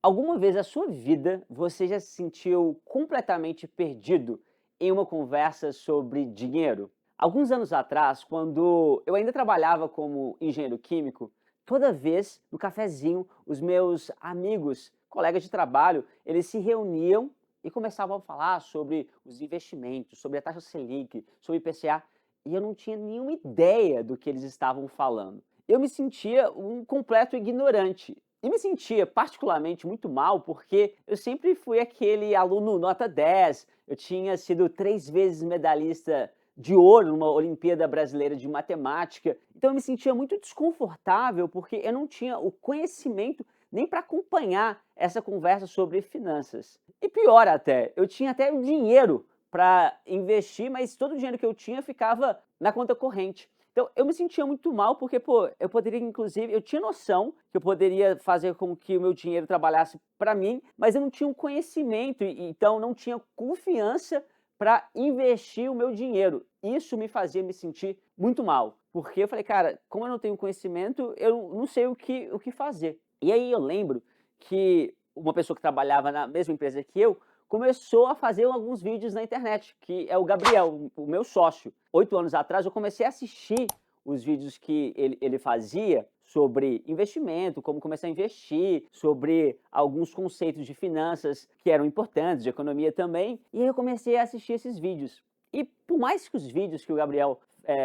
Alguma vez na sua vida você já se sentiu completamente perdido em uma conversa sobre dinheiro? Alguns anos atrás, quando eu ainda trabalhava como engenheiro químico, toda vez no cafezinho, os meus amigos, colegas de trabalho, eles se reuniam e começavam a falar sobre os investimentos, sobre a taxa Selic, sobre IPCA, e eu não tinha nenhuma ideia do que eles estavam falando. Eu me sentia um completo ignorante. E me sentia particularmente muito mal, porque eu sempre fui aquele aluno nota 10, eu tinha sido 3 vezes medalhista de ouro numa Olimpíada Brasileira de Matemática, então eu me sentia muito desconfortável, porque eu não tinha o conhecimento nem para acompanhar essa conversa sobre finanças. E pior até, eu tinha até o dinheiro para investir, mas todo o dinheiro que eu tinha ficava na conta corrente. Então, eu me sentia muito mal, porque, pô, eu poderia inclusive eu tinha noção que eu poderia fazer com que o meu dinheiro trabalhasse para mim, mas eu não tinha um conhecimento e então não tinha confiança para investir o meu dinheiro. Isso me fazia me sentir muito mal, porque eu falei: "Cara, como eu não tenho conhecimento, eu não sei o que fazer". E aí eu lembro que uma pessoa que trabalhava na mesma empresa que eu, começou a fazer alguns vídeos na internet, que é o Gabriel, o meu sócio. 8 anos atrás eu comecei a assistir os vídeos que ele fazia sobre investimento, como começar a investir, sobre alguns conceitos de finanças que eram importantes, de economia também, e aí eu comecei a assistir esses vídeos. E por mais que os vídeos que o Gabriel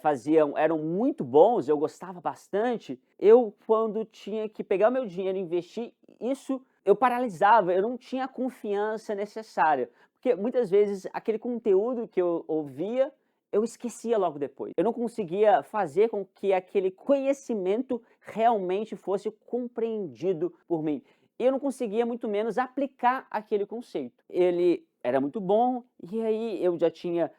faziam eram muito bons, eu gostava bastante, eu quando tinha que pegar o meu dinheiro e investir, isso eu paralisava, eu não tinha a confiança necessária, porque muitas vezes aquele conteúdo que eu ouvia, eu esquecia logo depois. Eu não conseguia fazer com que aquele conhecimento realmente fosse compreendido por mim. E eu não conseguia muito menos aplicar aquele conceito. Ele era muito bom, e aí eu já tinha,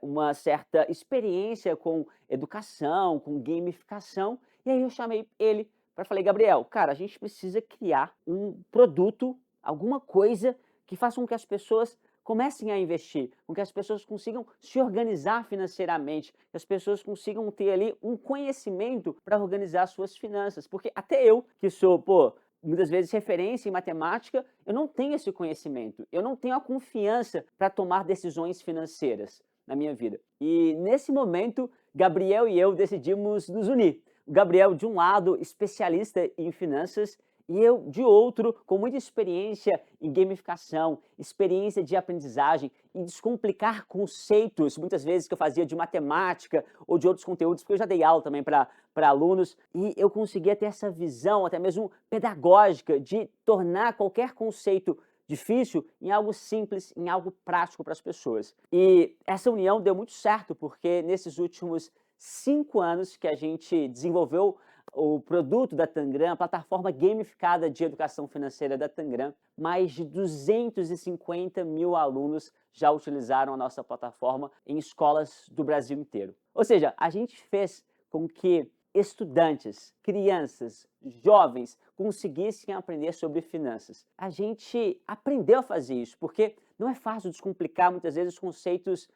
uma certa experiência com educação, com gamificação, e aí eu chamei ele para falei: "Gabriel, cara, a gente precisa criar um produto, alguma coisa que faça com que as pessoas comecem a investir, com que as pessoas consigam se organizar financeiramente, que as pessoas consigam ter ali um conhecimento para organizar suas finanças", porque até eu, que sou, pô, muitas vezes referência em matemática, eu não tenho esse conhecimento, eu não tenho a confiança para tomar decisões financeiras na minha vida. E nesse momento, Gabriel e eu decidimos nos unir. O Gabriel, de um lado, especialista em finanças, e eu, de outro, com muita experiência em gamificação, experiência de aprendizagem, em descomplicar conceitos, muitas vezes que eu fazia de matemática ou de outros conteúdos, porque eu já dei aula também para alunos, e eu conseguia ter essa visão, até mesmo pedagógica, de tornar qualquer conceito difícil em algo simples, em algo prático para as pessoas. E essa união deu muito certo, porque nesses últimos 5 anos que a gente desenvolveu o produto da Tangram, a plataforma gamificada de educação financeira da Tangram, mais de 250.000 alunos já utilizaram a nossa plataforma em escolas do Brasil inteiro. Ou seja, a gente fez com que estudantes, crianças, jovens conseguissem aprender sobre finanças. A gente aprendeu a fazer isso, porque não é fácil descomplicar muitas vezes conceitos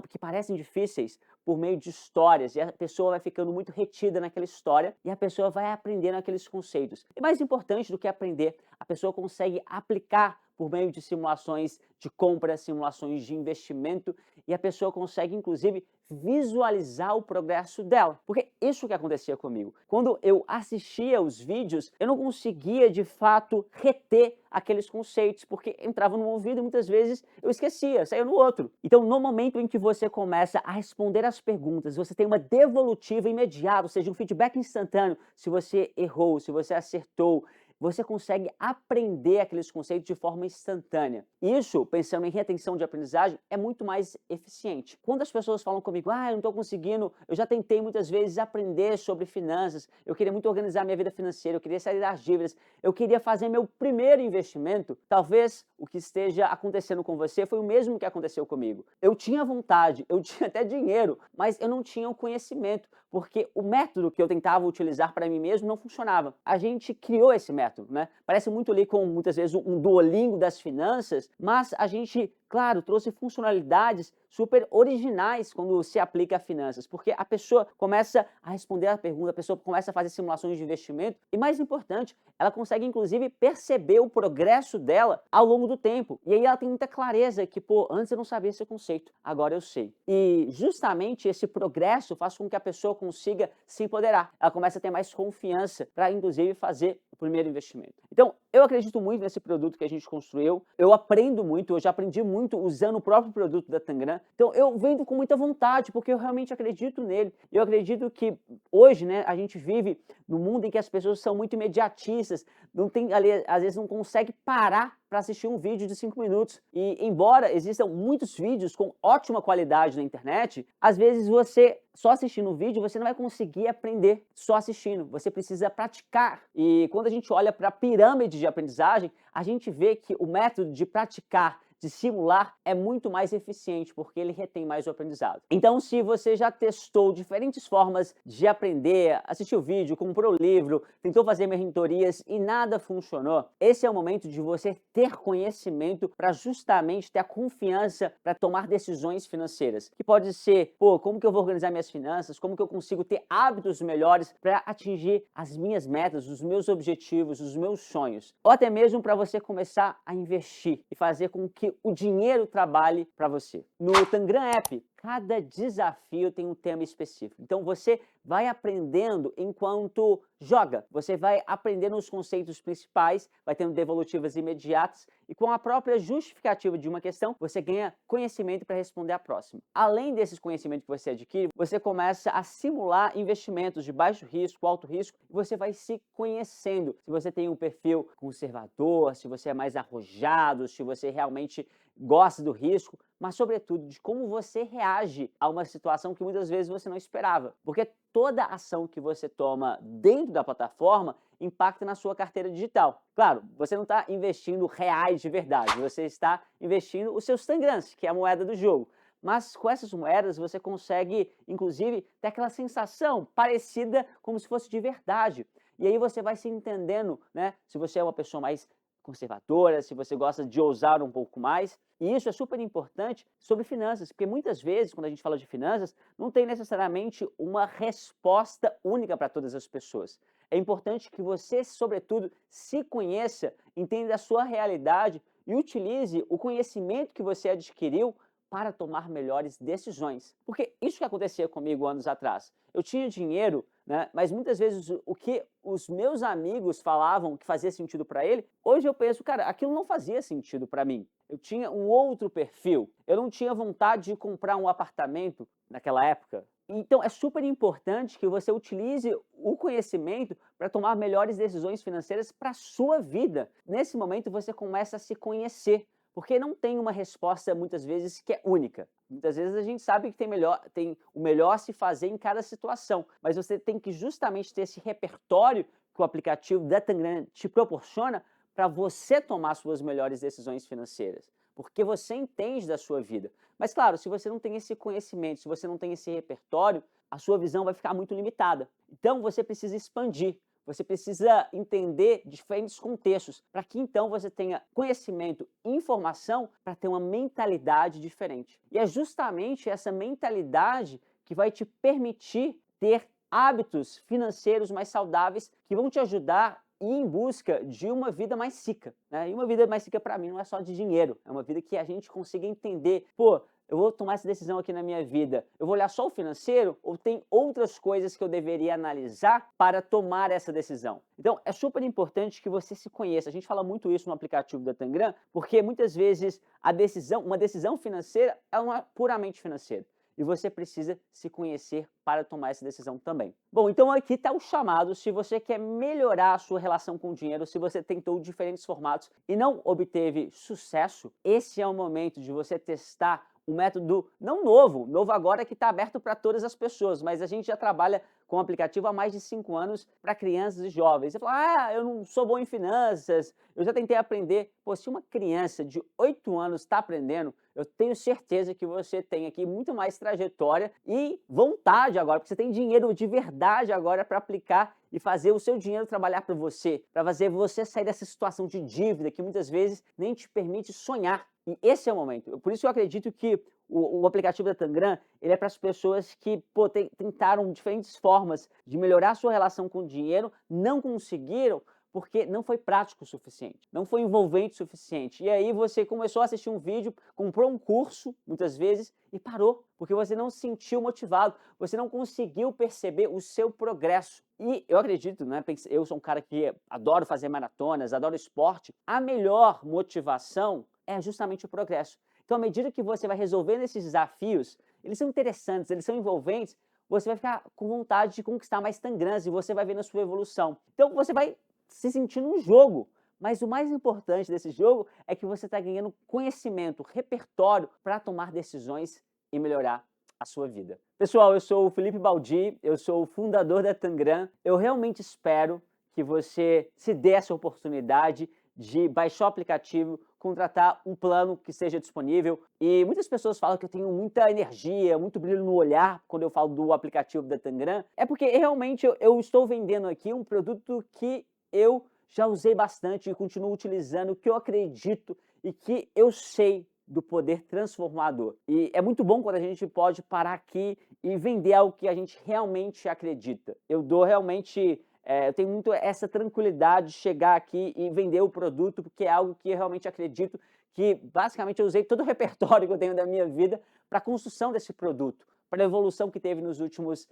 que parecem difíceis por meio de histórias, e a pessoa vai ficando muito retida naquela história e a pessoa vai aprendendo aqueles conceitos. E mais importante do que aprender, a pessoa consegue aplicar por meio de simulações de compra, simulações de investimento, e a pessoa consegue inclusive visualizar o progresso dela. Porque isso que acontecia comigo. Quando eu assistia os vídeos, eu não conseguia de fato reter aqueles conceitos, porque entrava num ouvido e muitas vezes eu esquecia, saía no outro. Então, no momento em que você começa a responder as perguntas, você tem uma devolutiva imediata, ou seja, um feedback instantâneo, se você errou, se você acertou, você consegue aprender aqueles conceitos de forma instantânea. Isso, pensando em retenção de aprendizagem, é muito mais eficiente. Quando as pessoas falam comigo: "Ah, eu não estou conseguindo, eu já tentei muitas vezes aprender sobre finanças, eu queria muito organizar minha vida financeira, eu queria sair das dívidas, eu queria fazer meu primeiro investimento", talvez o que esteja acontecendo com você foi o mesmo que aconteceu comigo. Eu tinha vontade, eu tinha até dinheiro, mas eu não tinha o conhecimento, porque o método que eu tentava utilizar para mim mesmo não funcionava. A gente criou esse método, né? Parece muito ali com, muitas vezes, um Duolingo das finanças, mas a gente claro, trouxe funcionalidades super originais quando se aplica a finanças, porque a pessoa começa a responder a pergunta, a pessoa começa a fazer simulações de investimento e, mais importante, ela consegue inclusive perceber o progresso dela ao longo do tempo. E aí ela tem muita clareza que, pô, antes eu não sabia esse conceito, agora eu sei. E justamente esse progresso faz com que a pessoa consiga se empoderar. Ela começa a ter mais confiança para, inclusive, fazer o primeiro investimento. Então, eu acredito muito nesse produto que a gente construiu. Eu aprendo muito, eu já aprendi muito usando o próprio produto da Tangram. Então, eu vendo com muita vontade, porque eu realmente acredito nele. Eu acredito que hoje, né, a gente vive num mundo em que as pessoas são muito imediatistas, não tem, ali, às vezes não consegue parar para assistir um vídeo de 5 minutos. E embora existam muitos vídeos com ótima qualidade na internet, às vezes você só assistindo o vídeo, você não vai conseguir aprender só assistindo, você precisa praticar. E quando a gente olha para a pirâmide de aprendizagem, a gente vê que o método de praticar, de simular, é muito mais eficiente, porque ele retém mais o aprendizado. Então, se você já testou diferentes formas de aprender, assistiu o vídeo, comprou o livro, tentou fazer mentorias e nada funcionou, esse é o momento de você ter conhecimento para justamente ter a confiança para tomar decisões financeiras. Que pode ser, pô, como que eu vou organizar minhas finanças, como que eu consigo ter hábitos melhores para atingir as minhas metas, os meus objetivos, os meus sonhos. Ou até mesmo para você começar a investir e fazer com que o dinheiro trabalhe para você. No Tangram App, cada desafio tem um tema específico. Então você vai aprendendo enquanto joga. Você vai aprendendo os conceitos principais, vai tendo devolutivas imediatas e com a própria justificativa de uma questão, você ganha conhecimento para responder a próxima. Além desses conhecimentos que você adquire, você começa a simular investimentos de baixo risco, alto risco, e você vai se conhecendo. Se você tem um perfil conservador, se você é mais arrojado, se você realmente gosta do risco, mas sobretudo de como você reage a uma situação que muitas vezes você não esperava. Porque toda ação que você toma dentro da plataforma impacta na sua carteira digital. Claro, você não está investindo reais de verdade, você está investindo os seus Tangrams, que é a moeda do jogo. Mas com essas moedas você consegue, inclusive, ter aquela sensação parecida como se fosse de verdade. E aí você vai se entendendo, né? Se você é uma pessoa mais conservadora, se você gosta de ousar um pouco mais. E isso é super importante sobre finanças, porque muitas vezes, quando a gente fala de finanças, não tem necessariamente uma resposta única para todas as pessoas. É importante que você, sobretudo, se conheça, entenda a sua realidade e utilize o conhecimento que você adquiriu para tomar melhores decisões. Porque isso que acontecia comigo anos atrás. Eu tinha dinheiro, né, mas muitas vezes o que os meus amigos falavam que fazia sentido para ele, hoje eu penso, cara, aquilo não fazia sentido para mim. Eu tinha um outro perfil. Eu não tinha vontade de comprar um apartamento naquela época. Então é super importante que você utilize o conhecimento para tomar melhores decisões financeiras para a sua vida. Nesse momento você começa a se conhecer. Porque não tem uma resposta, muitas vezes, que é única. Muitas vezes a gente sabe que tem o melhor a se fazer em cada situação, mas você tem que justamente ter esse repertório que o aplicativo da Tangram te proporciona para você tomar suas melhores decisões financeiras, porque você entende da sua vida. Mas claro, se você não tem esse conhecimento, se você não tem esse repertório, a sua visão vai ficar muito limitada. Então você precisa expandir. Você precisa entender diferentes contextos para que então você tenha conhecimento e informação para ter uma mentalidade diferente. E é justamente essa mentalidade que vai te permitir ter hábitos financeiros mais saudáveis que vão te ajudar a ir em busca de uma vida mais rica, né? E uma vida mais rica para mim não é só de dinheiro, é uma vida que a gente consiga entender, pô, eu vou tomar essa decisão aqui na minha vida, eu vou olhar só o financeiro ou tem outras coisas que eu deveria analisar para tomar essa decisão? Então, é super importante que você se conheça. A gente fala muito isso no aplicativo da Tangram, porque muitas vezes uma decisão financeira é uma puramente financeira. E você precisa se conhecer para tomar essa decisão também. Bom, então aqui está o chamado. Se você quer melhorar a sua relação com o dinheiro, se você tentou diferentes formatos e não obteve sucesso, esse é o momento de você testar um método não novo, novo agora que está aberto para todas as pessoas, mas a gente já trabalha com o aplicativo há mais de 5 anos para crianças e jovens. Você fala, eu não sou bom em finanças, eu já tentei aprender. Pô, se uma criança de 8 anos está aprendendo, Eu tenho certeza que você tem aqui muito mais trajetória e vontade agora, porque você tem dinheiro de verdade agora para aplicar e fazer o seu dinheiro trabalhar para você, para fazer você sair dessa situação de dívida que muitas vezes nem te permite sonhar. E esse é o momento. Por isso eu acredito que o aplicativo da Tangram, ele é para as pessoas que tentaram diferentes formas de melhorar a sua relação com o dinheiro, não conseguiram, porque não foi prático o suficiente, não foi envolvente o suficiente. E aí você começou a assistir um vídeo, comprou um curso, muitas vezes, e parou, porque você não se sentiu motivado, você não conseguiu perceber o seu progresso. E eu acredito, né, eu sou um cara que adoro fazer maratonas, adoro esporte, a melhor motivação é justamente o progresso. Então, à medida que você vai resolvendo esses desafios, eles são interessantes, eles são envolventes, você vai ficar com vontade de conquistar mais Tangrams e você vai ver na sua evolução. Então, você vai se sentir num jogo, mas o mais importante desse jogo é que você está ganhando conhecimento, repertório para tomar decisões e melhorar a sua vida. Pessoal, eu sou o Felipe Baldi, eu sou o fundador da Tangram. Eu realmente espero que você se dê essa oportunidade de baixar o aplicativo, contratar um plano que seja disponível. E muitas pessoas falam que eu tenho muita energia, muito brilho no olhar quando eu falo do aplicativo da Tangram. É porque realmente eu estou vendendo aqui um produto que eu já usei bastante e continuo utilizando, que eu acredito e que eu sei do poder transformador. E é muito bom quando a gente pode parar aqui e vender algo que a gente realmente acredita. Eu dou realmente eu tenho muito essa tranquilidade de chegar aqui e vender o produto, porque é algo que eu realmente acredito que, basicamente, eu usei todo o repertório que eu tenho da minha vida para a construção desse produto, para a evolução que teve nos últimos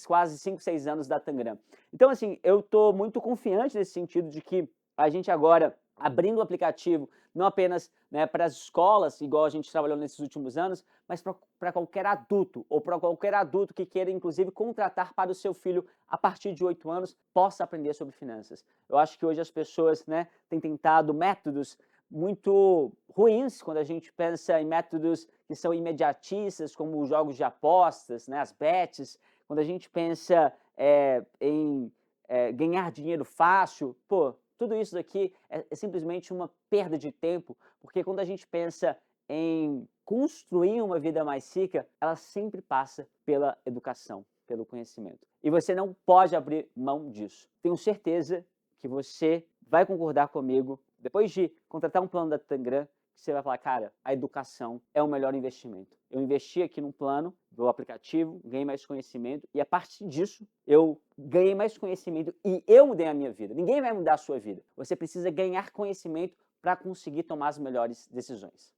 quase 5, 6 anos da Tangram. Então, assim, eu estou muito confiante nesse sentido de que a gente agora, abrindo o aplicativo, não apenas, né, para as escolas, igual a gente trabalhou nesses últimos anos, mas para qualquer adulto, ou para qualquer adulto que queira, inclusive, contratar para o seu filho, a partir de 8 anos, possa aprender sobre finanças. Eu acho que hoje as pessoas, né, têm tentado métodos muito ruins quando a gente pensa em métodos que são imediatistas, como os jogos de apostas, né, as bets, quando a gente pensa em ganhar dinheiro fácil, pô, tudo isso daqui é simplesmente uma perda de tempo, porque quando a gente pensa em construir uma vida mais rica, ela sempre passa pela educação, pelo conhecimento. E você não pode abrir mão disso. Tenho certeza que você vai concordar comigo, depois de contratar um plano da Tangram, você vai falar, cara, a educação é o melhor investimento. Eu investi aqui num plano do aplicativo, ganhei mais conhecimento e a partir disso eu ganhei mais conhecimento e eu mudei a minha vida. Ninguém vai mudar a sua vida. Você precisa ganhar conhecimento para conseguir tomar as melhores decisões.